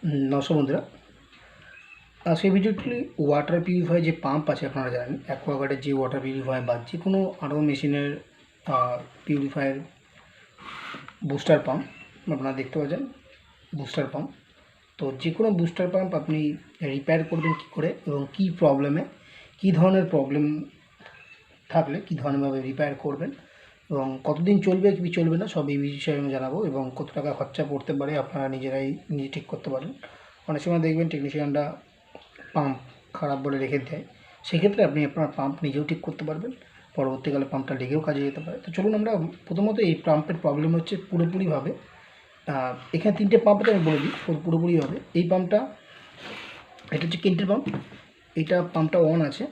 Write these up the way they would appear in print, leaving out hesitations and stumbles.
নমস্কার বন্ধুরা, সেই ভিডিওটি ওয়াটার পিউরিফায়ার যে পাম্প আছে আপনারা জানেন, অ্যাকোয়াগার্ডের যে ওয়াটার পিউরিফায়ার বা যে কোনো আরও মেশিনের পিউরিফায়ার বুস্টার পাম্প আপনারা দেখতে পাচ্ছেন। বুস্টার পাম্প, তো যে কোনো বুস্টার পাম্প আপনি রিপেয়ার করবেন কী করে এবং কী প্রবলেমে, কী ধরনের প্রবলেম থাকলে কী ধরনেরভাবে রিপেয়ার করবেন এবং কতদিন চলবে কি চলবে না সব এই বিষয়ে আমি জানাবো এবং কত টাকা খরচা পড়তে পারে আপনারা নিজে ঠিক করতে পারেন। অনেক সময় দেখবেন টেকনিশিয়ানরা পাম্প খারাপ বলে রেখে দেয়, সেক্ষেত্রে আপনি আপনার পাম্প নিজেও ঠিক করতে পারবেন, পরবর্তীকালে পাম্পটা লেগেও কাজে যেতে পারে। তো চলুন আমরা প্রথমত এই পাম্পের প্রবলেম হচ্ছে পুরোপুরিভাবে এখানে তিনটে পাম্পটা আমি বলে দিই পুরোপুরিভাবে। এই পাম্পটা, এটা হচ্ছে কেন্টের পাম্প, এইটা পাম্পটা অন আছে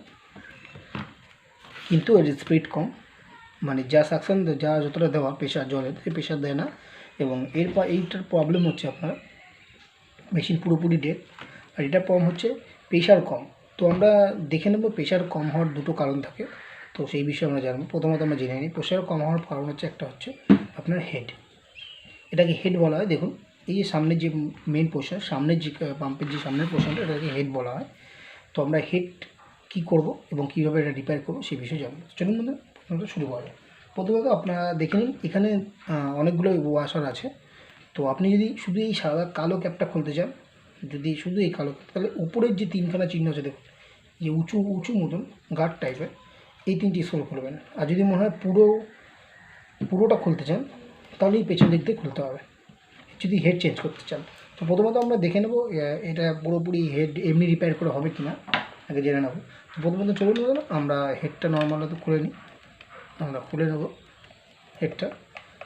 কিন্তু এর স্পিড কম, মানে যা সাকশন যা যতটা দেওয়া প্রেশার জলের সেই প্রেশার দেয় না এবং এইটার প্রবলেম হচ্ছে আপনার মেশিন পুরোপুরি ডেড। আর এটার প্রবলেম হচ্ছে প্রেশার কম। তো আমরা দেখে নেব প্রেশার কম হওয়ার দুটো কারণ থাকে, তো সেই বিষয়ে আমরা জানবো। প্রথমত আমরা জেনে নিই প্রেশার কম হওয়ার কারণ হচ্ছে একটা হচ্ছে আপনার হেড, এটাকে হেড বলা হয়। দেখুন এই যে সামনের যে মেন পোর্শন, সামনের যে পাম্পের যে সামনের পোর্শনটা, এটাকে হেড বলা হয়। তো আমরা হেড কী করবো এবং কীভাবে এটা রিপেয়ার করবো সেই বিষয়ে জানবো। চলুন বন্ধুরা প্রথমত শুরু করা যায়। প্রথমত আপনারা দেখে নিন এখানে অনেকগুলো ওয়াশার আছে। তো আপনি যদি শুধু এই সাদা কালো ক্যাপটা খুলতে চান, যদি শুধু এই কালো ক্যাপ, তাহলে উপরের যে তিনখানা চিহ্ন আছে দেখুন, যে উঁচু উঁচু মতন গার্ড টাইপের, এই তিনটি স্ক্রু খুলবেন। আর যদি মনে হয় পুরোটা খুলতে চান তাহলে এই পেছন দিক দিয়ে খুলতে হবে, যদি হেড চেঞ্জ করতে চান। তো প্রথমত আমরা দেখে নেব এটা পুরোপুরি হেড এমনি রিপেয়ার করে হবে কি না, আগে জেনে নেব। তো প্রথমত চলুন আমরা হেডটা নর্মাল তো খুলে নিই। আমরা খুলে নেব হেডটা।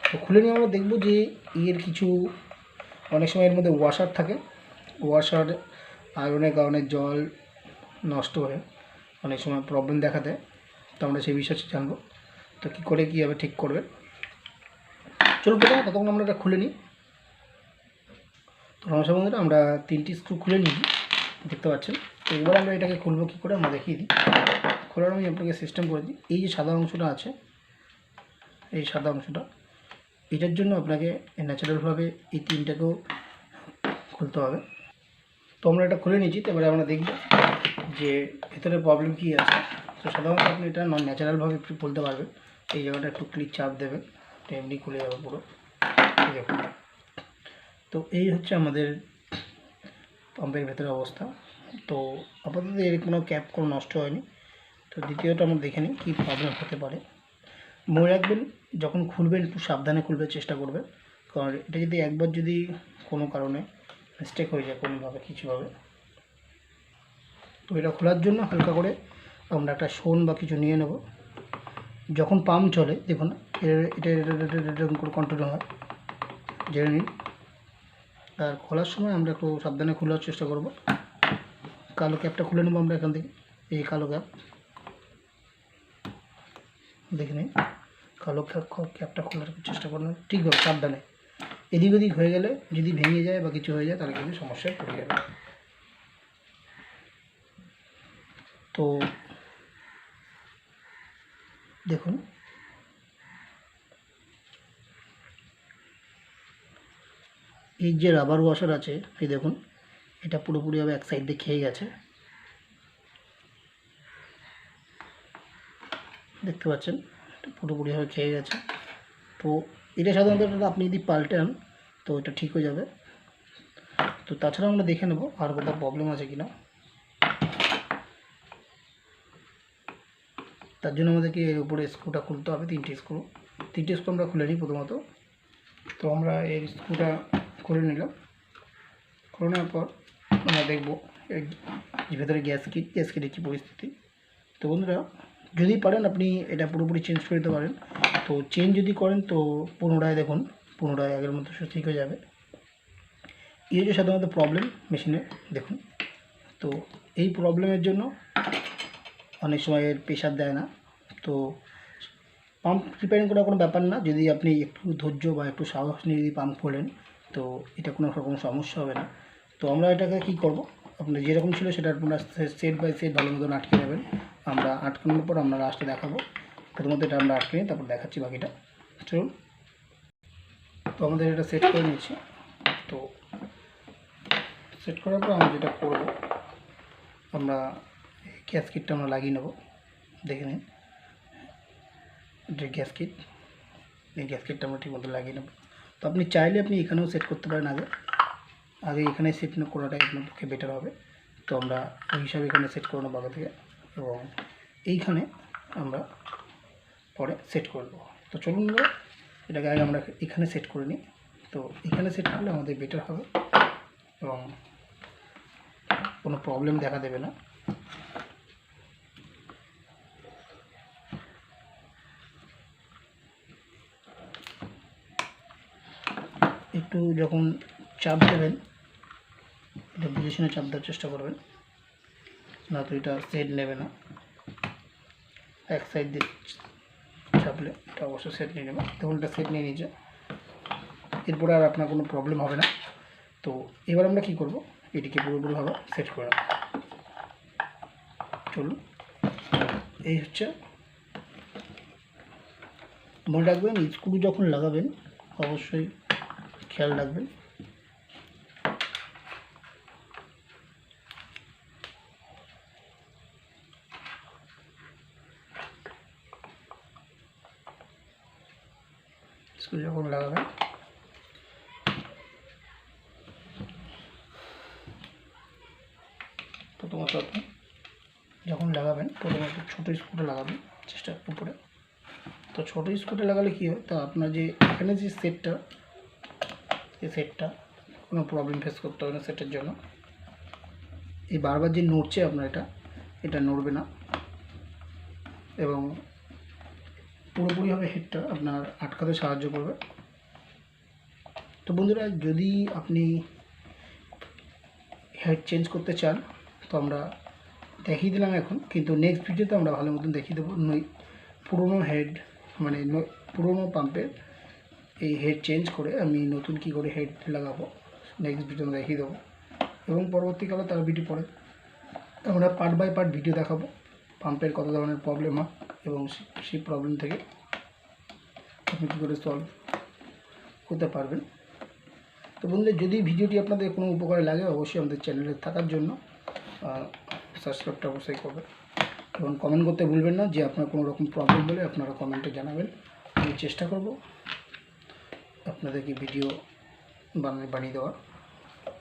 তো খুলে নিয়ে আমরা দেখব যে এর কিছু অনেক সময় এর মধ্যে ওয়াশার থাকে, ওয়াশার আয়রনের কারণে জল নষ্ট হয়ে অনেক সময় প্রবলেম দেখা দেয়। তো আমরা সেই বিষয়ে জানবো তো কী করে কীভাবে ঠিক করবে। চলুন প্রথমে ততক্ষণ আমরা এটা খুলে নিই। তো নমস্কার বন্ধুরা, আমরা তিনটি স্ক্রু খুলে নিই, দেখতে পাচ্ছেন। তো এবার আমরা এটাকে খুলবো কী করে আমরা দেখিয়ে দিই। খোলার আমি আপনাকে সিস্টেম করে দিই। এই যে সাদা অংশটা আছে, এই সাদা অংশটা, এটার জন্য আপনাকে ন্যাচারালভাবে এই তিনটাকেও খুলতে হবে। তো আমরা এটা খুলে নিয়েছি। তো এবারে আমরা দেখব যে ভেতরে প্রবলেম কী আছে। তো সাধারণত আপনি এটা নন ন্যাচারালভাবে খুলতে পারবেন। এই জায়গাটা একটু ক্লিক চাপ দেবেন, তো এমনি খুলে যাবে পুরো, দেখুন। তো এই হচ্ছে আমাদের পাম্পের ভেতরে অবস্থা। তো আপাতত এর কোনো ক্যাপ কোনো নষ্ট হয়নি। তো দ্বিতীয়টা আমরা দেখে নিই কী প্রবলেম হতে পারে। মনে রাখবেন যখন খুলবেন একটু সাবধানে খুলবার চেষ্টা করবেন, কারণ এটা যদি একবার যদি কোনো কারণে মিস্টেক হয়ে যায় কোনোভাবে কিছুভাবে, তো এটা খোলার জন্য হালকা করে আমরা একটা শোন বা কিছু নিয়ে নেব। যখন পাম্প চলে দেখুন এটা এরকম করে কন্ট্রোল হয়, জেনে নিন। আর খোলার সময় আমরা একটু সাবধানে খোলার চেষ্টা করব। কালো ক্যাপটা খুলে নেব আমরা এখান থেকে, এই কালো ক্যাপ দেখে নিন। কালো ক্যাপটা খোলার চেষ্টা করবেন ঠিকভাবে সাবধানে। এদিক ওদিক হয়ে গেলে যদি ভেঙে যায় বা কিছু হয়ে যায় তাহলে কিন্তু সমস্যায় পড়ে যাবে। তো দেখুন এই যে রাবার ওয়াশার আছে, এই দেখুন এটা পুরোপুরিভাবে এক সাইড দিয়ে খেয়ে গেছে, দেখতে পাচ্ছেন এটা পুরোপুরিভাবে খেয়ে গেছে। তো এটা সাধারণত আপনি যদি পাল্টান তো এটা ঠিক হয়ে যাবে। তো তাছাড়া আমরা দেখে নেব আর কোথাও প্রবলেম আছে কি না। তার জন্য আমাদেরকে এর উপরে স্ক্রুটা খুলতে হবে, তিনটে স্ক্রু আমরা খুলে নিই প্রথমত। তো আমরা এই স্ক্রুটা খুলে নিলাম। খুলে নেওয়ার পর আমরা দেখব এর ভেতরে গ্যাসকিটের কী পরিস্থিতি। তো বন্ধুরা যদি পারেন আপনি এটা পুরোপুরি চেঞ্জ করে দিতে পারেন। তো চেঞ্জ যদি করেন তো পুনরায় দেখুন, পুনরায় আগের মতো ঠিক হয়ে যাবে। এই হচ্ছে সাধারণত প্রবলেম মেশিনে, দেখুন। তো এই প্রবলেমের জন্য অনেক সময় এর প্রেশার দেয় না। তো পাম্প রিপেয়ারিং করা কোনো ব্যাপার না, যদি আপনি একটু ধৈর্য বা একটু সাহস নিয়ে যদি পাম্প খোলেন তো এটা কোনো রকম সমস্যা হবে না। তো আমরা এটাকে কী করব, আপনার যেরকম ছিল সেটা আপনারা সেট বাই সেট ভালো মতন আটকে নেবেন। আমরা আটকানোর পর আমরা লাস্টে দেখাবো। প্রথমত এটা আমরা আটকে নিই, তারপর দেখাচ্ছি বাকিটা। চলুন। তো আমাদের এটা সেট করে নিয়েছি। তো সেট করার পর আমরা যেটা করব, আমরা গ্যাসকিটটা আমরা লাগিয়ে নেব। দেখে নিন, যে গ্যাসকিট, এই গ্যাসকিটটা আমরা ঠিকমতো লাগিয়ে নেব। তো আপনি চাইলে আপনি এখানেও সেট করতে পারেন, আগে এখানে সেট করাটাই আপনার পক্ষে বেটার হবে। তো আমরা ওই হিসাবে এখানে সেট করে নেবো আগে থেকে, এবং এইখানে আমরা পরে সেট করে দেবো। তো চলুন এটাকে আগে আমরা এখানে সেট করে নিই। তো এখানে সেট করলে আমাদের বেটার হবে এবং কোনো প্রবলেম দেখা দেবে না। একটু যখন চাপ দেবেন, এটা বুঝে শুনে চাপ দেওয়ার চেষ্টা করবেন, না তো এটা সেট নেবে না। এক সাইড দিয়ে চাপলে এটা অবশ্যই সেট নিয়ে নেবে। তখন এটা সেট নিয়ে নিয়েছে, এরপরে আর আপনার কোনো প্রবলেম হবে না। তো এবার আমরা কী করব, এটিকে পুরোপুরিভাবে সেট করে নেব। চলুন, এই হচ্ছে। মনে রাখবেন, স্ক্রু যখন লাগাবেন অবশ্যই খেয়াল রাখবেন স্ক্রু যখন লাগাবেন প্রথমত আপনি যখন লাগাবেন প্রথমত ছোটো স্ক্রুটা লাগাবেন চেষ্টা উপরে। তো ছোটো স্ক্রুটা লাগালে কী হয়, তা আপনার যে এখানে যে সেটটা, এই সেটটা কোনো প্রবলেম ফেস করতে হবে না সেটের জন্য। এই বারবার যে নড়ছে আপনার এটা নড়বে না এবং পুরোপুরিভাবে হেডটা আপনার আটকাতে সাহায্য করবে। তো বন্ধুরা, যদি আপনি হেড চেঞ্জ করতে চান তো আমরা দেখিয়ে দিলাম এখন, কিন্তু নেক্সট ভিডিওতে আমরা ভালো মতন দেখিয়ে দেবো পুরোনো হেড, মানে পুরোনো পাম্পের এই হেড চেঞ্জ করে আমি নতুন কী করে হেড লাগাবো নেক্সট ভিডিওতে দেখিয়ে দেবো। এবং পরবর্তীকালে তার ভিডিও পরে আমরা পার্ট বাই পার্ট ভিডিও দেখাবো পাম্পের কত ধরনের প্রবলেম হয় এবং সেই প্রবলেম থেকে আপনি কী করে সলভ করতে পারবেন। তো বন্ধুরা, যদি ভিডিওটি আপনাদের কোনো উপকারে লাগে অবশ্যই আমাদের চ্যানেলে থাকার জন্য সাবস্ক্রাইবটা অবশ্যই করবেন এবং কমেন্ট করতে ভুলবেন না। যে আপনার কোনো রকম প্রবলেম হলে আপনারা কমেন্টে জানাবেন, আমি চেষ্টা করব আপনাদেরকে ভিডিও বানিয়ে দেওয়ার,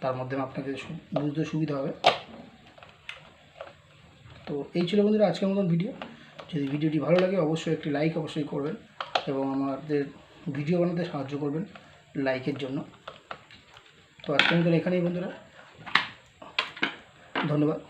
তার মাধ্যমে আপনাদের বুঝতে সুবিধা হবে। তো এই ছিল বন্ধুরা আজকের মতন ভিডিও। যদি ভিডিওটি ভালো লাগে অবশ্যই একটি লাইক অবশ্যই করবেন এবং আমাদের ভিডিও বানাতে সাহায্য করবেন লাইকের জন্য। তো আজকের মতন এখানেই বন্ধুরা, ধন্যবাদ।